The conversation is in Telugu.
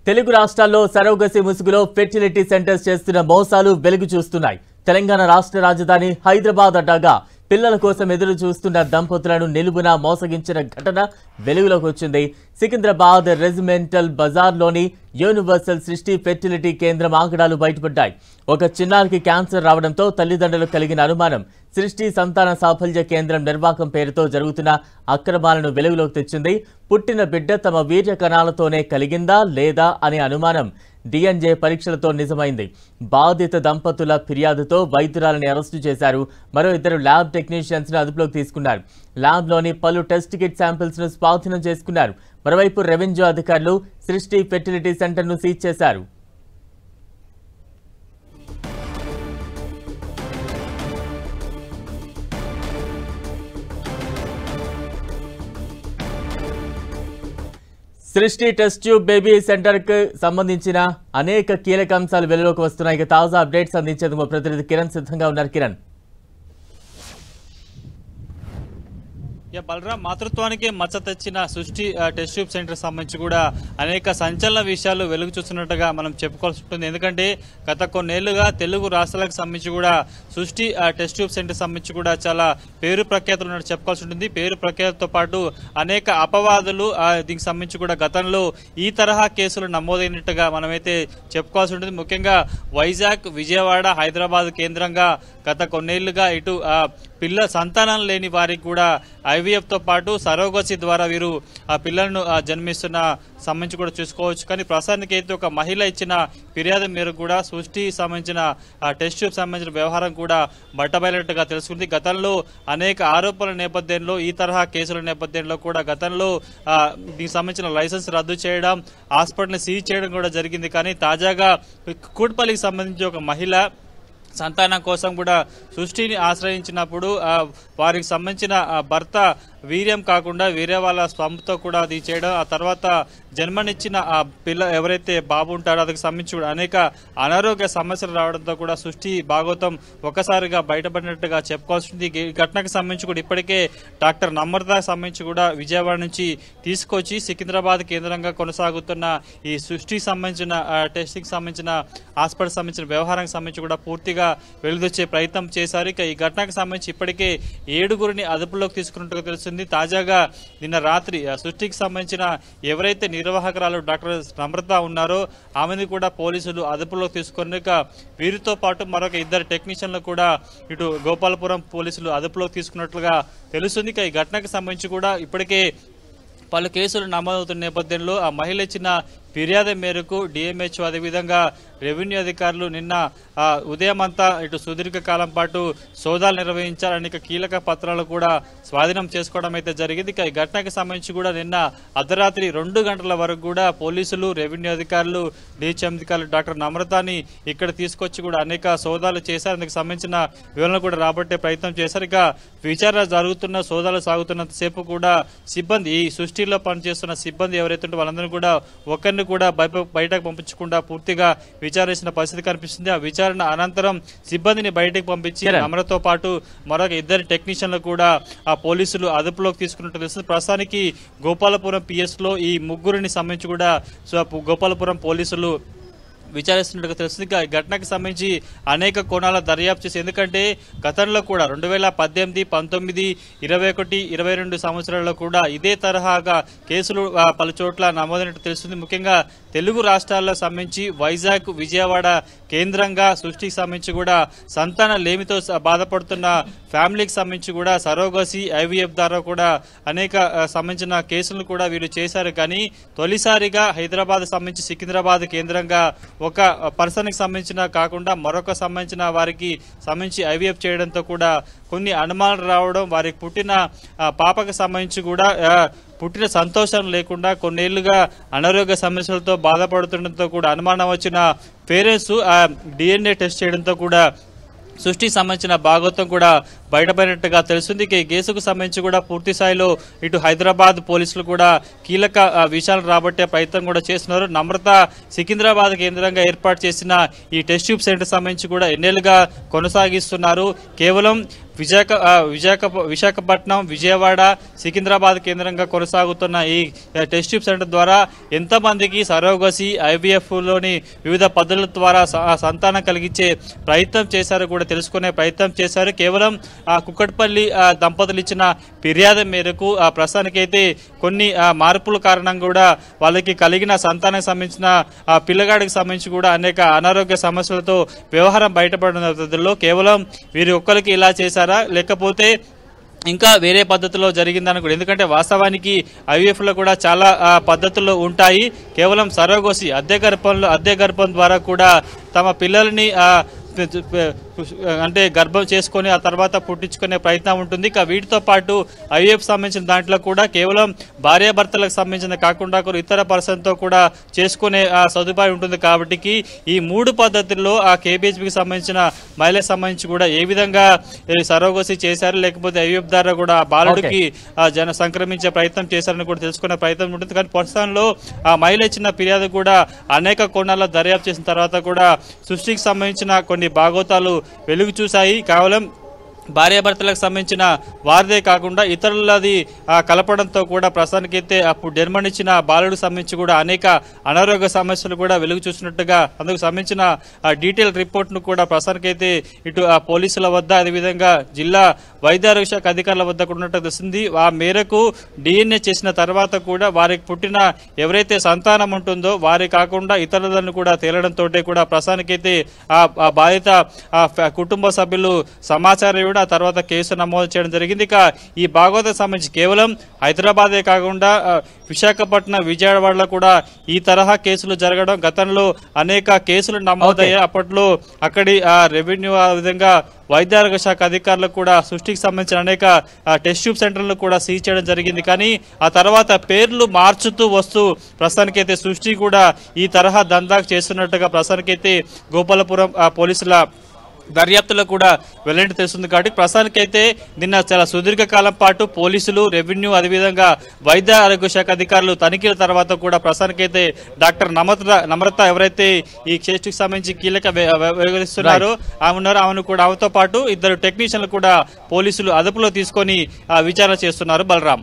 తెలుగు రాష్ట్రాల్లో సరోగసి ముసుగులో ఫెర్టిలిటీ సెంటర్స్ చేస్తున్న మోసాలు వెలుగు చూస్తున్నాయి. తెలంగాణ రాష్ట్ర రాజధాని హైదరాబాద్ అడ్డాగా పిల్లల కోసం ఎదురు చూస్తున్న దంపతులను నిలువున మోసగించిన ఘటన వెలుగులోకి వచ్చింది. సికింద్రాబాద్ రెజిమెంటల్ బజార్లోని యూనివర్సల్ సృష్టి ఫెర్టిలిటీ కేంద్రం ఆగడాలు బయటపడ్డాయి. ఒక చిన్నారికి క్యాన్సర్ రావడంతో తల్లిదండ్రులకు కలిగిన అనుమానం సృష్టి సంతాన సాఫల్య కేంద్రం నిర్వాహకం పేరుతో జరుగుతున్న అక్రమాలను వెలుగులోకి తెచ్చింది. పుట్టిన బిడ్డ తమ వీర్య కణాలతోనే కలిగిందా లేదా అనే అనుమానం DNA పరీక్షలతో నిజమైంది. బాధిత దంపతుల ఫిర్యాదుతో వైద్యురాలని అరెస్టు చేశారు. మరో ఇద్దరు ల్యాబ్ టెక్నీషియన్స్ ను అదుపులోకి తీసుకున్నారు. ల్యాబ్లోని పలు టెస్ట్ కిట్ శాంపిల్స్ ను స్వాధీనం చేసుకున్నారు. మరోవైపు రెవెన్యూ అధికారులు సృష్టి ఫెర్టిలిటీ సెంటర్ ను సీజ్ చేశారు. సృష్టి టెస్ట్ ట్యూబ్ బేబీ సెంటర్ కు సంబంధించిన అనేక కీలక అంశాలు వెలుగులోకి వస్తున్నాయి. తాజా అప్డేట్స్ అందించేందుకు ప్రతినిధి కిరణ్ సిద్ధంగా ఉన్నారు. కిరణ్, బలరాం మాతృత్వానికి మచ్చ తెచ్చిన సృష్టి టెస్ట్ ట్యూబ్ సెంటర్ సంబంధించి కూడా అనేక సంచలన విషయాలు వెలుగు చూస్తున్నట్టుగా మనం చెప్పుకోవాల్సి ఉంటుంది. ఎందుకంటే గత కొన్నేళ్లుగా తెలుగు రాష్ట్రాలకు సంబంధించి కూడా సృష్టి టెస్ట్ ట్యూబ్ సెంటర్ సంబంధించి కూడా చాలా పేరు ప్రఖ్యాతులు ఉన్నట్టు చెప్పుకోవాల్సి ఉంటుంది. పేరు ప్రఖ్యాతతో పాటు అనేక అపవాదులు దీనికి సంబంధించి కూడా గతంలో ఈ తరహా కేసులు నమోదైనట్టుగా మనమైతే చెప్పుకోవాల్సి ఉంటుంది. ముఖ్యంగా వైజాగ్, విజయవాడ, హైదరాబాద్ కేంద్రంగా గత కొన్నేళ్లుగా ఇటు పిల్ల సంతానం లేని వారికి కూడా IVF తో పాటు సరోగసి ద్వారా వీరు ఆ పిల్లలను జన్మిస్తున్న సంబంధించి కూడా చూసుకోవచ్చు. కానీ ప్రస్తుతానికి అయితే ఒక మహిళ ఇచ్చిన ఫిర్యాదు మేరకు కూడా సృష్టి సంబంధించిన టెస్ట్ ట్యూబ్ సంబంధించిన వ్యవహారం కూడా బట్టబయలుగా తెలుసుకుంది. గతంలో అనేక ఆరోపణల నేపథ్యంలో ఈ తరహా కేసుల నేపథ్యంలో కూడా గతంలో దీనికి సంబంధించిన లైసెన్స్ రద్దు చేయడం, హాస్పిటల్ని సీజ్ చేయడం కూడా జరిగింది. కానీ తాజాగా కూట్పల్లికి సంబంధించి ఒక మహిళ సంతానం కోసం కూడా సృష్టిని ఆశ్రయించినప్పుడు వారికి సంబంధించిన భర్త వీర్యం కాకుండా వేరే వాళ్ళ స్వంతో కూడా అది చేయడం, ఆ తర్వాత జన్మనిచ్చిన ఆ పిల్ల ఎవరైతే బాబు ఉంటారో అదికి సంబంధించి కూడా అనేక అనారోగ్య సమస్యలు రావడంతో కూడా సృష్టి భాగవతం ఒక్కసారిగా బయటపడినట్టుగా చెప్పుకోవాల్సింది. ఈ ఘటనకు సంబంధించి కూడా ఇప్పటికే డాక్టర్ నమ్రతకు సంబంధించి కూడా విజయవాడ నుంచి తీసుకొచ్చి సికింద్రాబాద్ కేంద్రంగా కొనసాగుతున్న ఈ సృష్టికి సంబంధించిన టెస్టింగ్ సంబంధించిన హాస్పిటల్ సంబంధించిన వ్యవహారానికి సంబంధించి కూడా పూర్తిగా వెలుదొచ్చే ప్రయత్నం చేశారు. ఇక ఈ ఘటనకు సంబంధించి ఇప్పటికే 7గురిని అదుపులోకి తీసుకున్నట్టుగా తెలుస్తుంది. తాజాగా నిన్న రాత్రి సృష్టికి సంబంధించిన ఎవరైతే నిర్వాహకురాలు డాక్టర్ నమ్రత ఉన్నారో ఆమెను కూడా పోలీసులు అదుపులోకి తీసుకుని వీరితో పాటు మరొక ఇద్దరు టెక్నీషియన్లు కూడా ఇటు గోపాలపురం పోలీసులు అదుపులోకి తీసుకున్నట్లుగా తెలుస్తుంది. ఈ ఘటనకు సంబంధించి కూడా ఇప్పటికే పలు కేసులు నమోదవుతున్న నేపథ్యంలో ఆ మహిళ ఇచ్చిన ఫిర్యాదు మేరకు DMHO అదేవిధంగా రెవెన్యూ అధికారులు నిన్న ఉదయం అంతా ఇటు సుదీర్ఘ కాలం పాటు సోదాలు నిర్వహించారు. అనేక కీలక పత్రాలు కూడా స్వాధీనం చేసుకోవడం అయితే జరిగింది. ఈ ఘటనకు సంబంధించి కూడా నిన్న అర్ధరాత్రి 2 గంటల వరకు కూడా పోలీసులు, రెవెన్యూ అధికారులు, DHM అధికారులు డాక్టర్ నమ్రతని ఇక్కడ తీసుకొచ్చి కూడా అనేక సోదాలు చేశారు. అందుకు సంబంధించిన వివరాలు కూడా రాబట్టే ప్రయత్నం చేశారు. ఇక విచారణ జరుగుతున్న, సోదాలు సాగుతున్నంత సేపు కూడా సిబ్బంది, ఈ సృష్టిలో పనిచేస్తున్న సిబ్బంది ఎవరైతే ఉంటే వాళ్ళందరూ కూడా ఒకరిని కూడా బయటకు పంపించకుండా పూర్తిగా విచారించిన పరిస్థితి కనిపిస్తుంది. ఆ విచారణ అనంతరం సిబ్బందిని బయటకు పంపించి నమ్రతతో పాటు మరొక ఇద్దరు టెక్నీషియన్లు కూడా ఆ పోలీసులు అదుపులోకి తీసుకున్నట్టు తెలుస్తుంది. ప్రస్తుతానికి గోపాలపురం PS లో ఈ ముగ్గురిని సంబంధించి కూడా గోపాలపురం పోలీసులు విచారిస్తున్నట్టుగా తెలుస్తుంది. ఈ ఘటనకు సంబంధించి అనేక కోణాల దర్యాప్తు చేసి, ఎందుకంటే గతంలో కూడా 2018, 19, 21, 22 సంవత్సరాల్లో కూడా ఇదే తరహాగా కేసులు పలు చోట్ల నమోదైనట్టు తెలుస్తుంది. ముఖ్యంగా తెలుగు రాష్ట్రాల్లో సంబంధించి వైజాగ్, విజయవాడ కేంద్రంగా సృష్టికి సంబంధించి కూడా సంతాన లేమితో బాధపడుతున్న ఫ్యామిలీకి సంబంధించి కూడా సరోగసి, IVF ద్వారా కూడా అనేక సంబంధించిన కేసులను కూడా వీరు చేశారు. కానీ తొలిసారిగా హైదరాబాద్ సంబంధించి సికింద్రాబాద్ కేంద్రంగా ఒక పర్సన్ కి సంబంధించిన కాకుండా మరొక సంబంధించిన వారికి సంబంధించి IVF చేయడంతో కూడా కొన్ని అనుమానాలు రావడం, వారికి పుట్టిన పాపకు సంబంధించి కూడా పుట్టిన సంతోషం లేకుండా కొన్నేళ్లుగా అనారోగ్య సమస్యలతో బాధపడుతుండటంతో కూడా అనుమానం వచ్చిన పేరెంట్స్ DNA టెస్ట్ చేయడంతో కూడా సృష్టికి సంబంధించిన భాగవతం కూడా బయటపడినట్టుగా తెలుస్తుంది. ఈ కేసుకు సంబంధించి కూడా పూర్తి స్థాయిలో ఇటు హైదరాబాద్ పోలీసులు కూడా కీలక విషయాలు రాబట్టే ప్రయత్నం కూడా చేస్తున్నారు. నమ్రత సికింద్రాబాద్ కేంద్రంగా ఏర్పాటు చేసిన ఈ టెస్ట్ ట్యూబ్ సెంటర్ సంబంధించి కూడా ఎన్నేళ్లుగా కొనసాగిస్తున్నారు. కేవలం విశాఖపట్నం, విజయవాడ, సికింద్రాబాద్ కేంద్రంగా కొనసాగుతున్న ఈ టెస్ట్ ట్యూబ్ సెంటర్ ద్వారా ఎంతమందికి సరోగసి, ఐవీఎఫ్ లోని వివిధ పద్ధతుల ద్వారా సంతానం కలిగించే ప్రయత్నం చేశారో కూడా తెలుసుకునే ప్రయత్నం చేశారు. కేవలం కుక్కట్పల్లి దంపతులు ఇచ్చిన ఫిర్యాదు మేరకు ప్రస్తుతానికైతే కొన్ని మార్పుల కారణంగా కూడా వాళ్ళకి కలిగిన సంతానానికి సంబంధించిన పిల్లగాడికి సంబంధించి కూడా అనేక అనారోగ్య సమస్యలతో వ్యవహారం బయటపడిన పద్ధతుల్లో కేవలం వీరి ఒక్కరికి ఇలా చేశారా లేకపోతే ఇంకా వేరే పద్ధతిలో జరిగిందని, ఎందుకంటే వాస్తవానికి ఐవీఎఫ్ లో కూడా చాలా పద్ధతులు ఉంటాయి. కేవలం సరోగసి అద్దె గర్భం ద్వారా కూడా తమ పిల్లల్ని అంటే గర్భం చేసుకొని ఆ తర్వాత పుట్టించుకునే ప్రయత్నం ఉంటుంది. ఇక వీటితో పాటు ఐవీఎఫ్ సంబంధించిన దాంట్లో కూడా కేవలం భార్యాభర్తలకు సంబంధించిన కాకుండా ఇతర పర్సన్తో కూడా చేసుకునే సదుపాయం ఉంటుంది. కాబట్టి ఈ 3 పద్ధతుల్లో ఆ కేబీహెచ్బికి సంబంధించిన మహిళలకు సంబంధించి కూడా ఏ విధంగా సరోగసి చేశారు లేకపోతే ఐవీఎఫ్ ద్వారా కూడా బాలుడికి సంక్రమించే ప్రయత్నం చేశారని కూడా తెలుసుకునే ప్రయత్నం ఉంటుంది. కానీ ప్రస్తుతంలో ఆ మహిళ ఇచ్చిన ఫిర్యాదు కూడా అనేక కోణాల్లో దర్యాప్తు చేసిన తర్వాత కూడా సృష్టికి సంబంధించిన కొన్ని భాగోతాలు వెలుగు చూశాయి. కేవలం భార్యాభర్తలకు సంబంధించిన వారిదే కాకుండా ఇతరులది కలపడంతో కూడా ప్రస్తుతానికైతే అప్పుడు జన్మనిచ్చిన బాలుడికి సంబంధించి కూడా అనేక అనారోగ్య సమస్యలు కూడా వెలుగు చూసినట్టుగా అందుకు సంబంధించిన డీటెయిల్ రిపోర్ట్ ను కూడా ప్రస్తుతానికైతే ఇటు పోలీసుల వద్ద అదేవిధంగా జిల్లా వైద్యారోగ్య శాఖ అధికారుల వద్ద ఉన్నట్టు తెలిసింది. ఆ మేరకు డిఎన్ఏ చేసిన తర్వాత కూడా వారికి పుట్టిన ఎవరైతే సంతానం ఉంటుందో వారి కాకుండా ఇతరులను కూడా తేలడంతో కూడా ప్రస్తుతానికైతే ఆ బాధిత కుటుంబ సభ్యులు సమాచారం ఆ తర్వాత కేసు నమోదు చేయడం జరిగింది. ఇక ఈ భాగవతం సంబంధించి కేవలం హైదరాబాదే కాకుండా విశాఖపట్నం, విజయవాడలో కూడా ఈ తరహా కేసులు జరగడం, గతంలో అనేక కేసులు నమోదయ్యాయి. అప్పట్లో అక్కడి రెవెన్యూ విధంగా వైద్యారోగ్య శాఖ అధికారులకు కూడా సృష్టికి సంబంధించిన అనేక టెస్ట్ ట్యూబ్ సెంటర్లు కూడా సీజ్ చేయడం జరిగింది. కానీ ఆ తర్వాత పేర్లు మార్చుతూ వస్తూ ప్రస్తుతానికైతే సృష్టి కూడా ఈ తరహా దందాకు చేస్తున్నట్టుగా ప్రస్తుతానికైతే గోపాలపురం పోలీసుల దర్యాప్తులో కూడా వెల్లడి తెలుస్తుంది. కాబట్టి ప్రస్తుతానికైతే నిన్న చాలా సుదీర్ఘకాలం పాటు పోలీసులు, రెవెన్యూ అదేవిధంగా వైద్య ఆరోగ్య శాఖ అధికారులు తనిఖీల తర్వాత కూడా ప్రస్తుతానికైతే డాక్టర్ నమ్రత ఎవరైతే ఈ కేసుకు సంబంధించి కీలక వ్యవహరిస్తున్నారో ఆమెతో పాటు 2 టెక్నీషియన్లు కూడా పోలీసులు అదుపులో తీసుకొని విచారణ చేస్తున్నారు. బలరాం.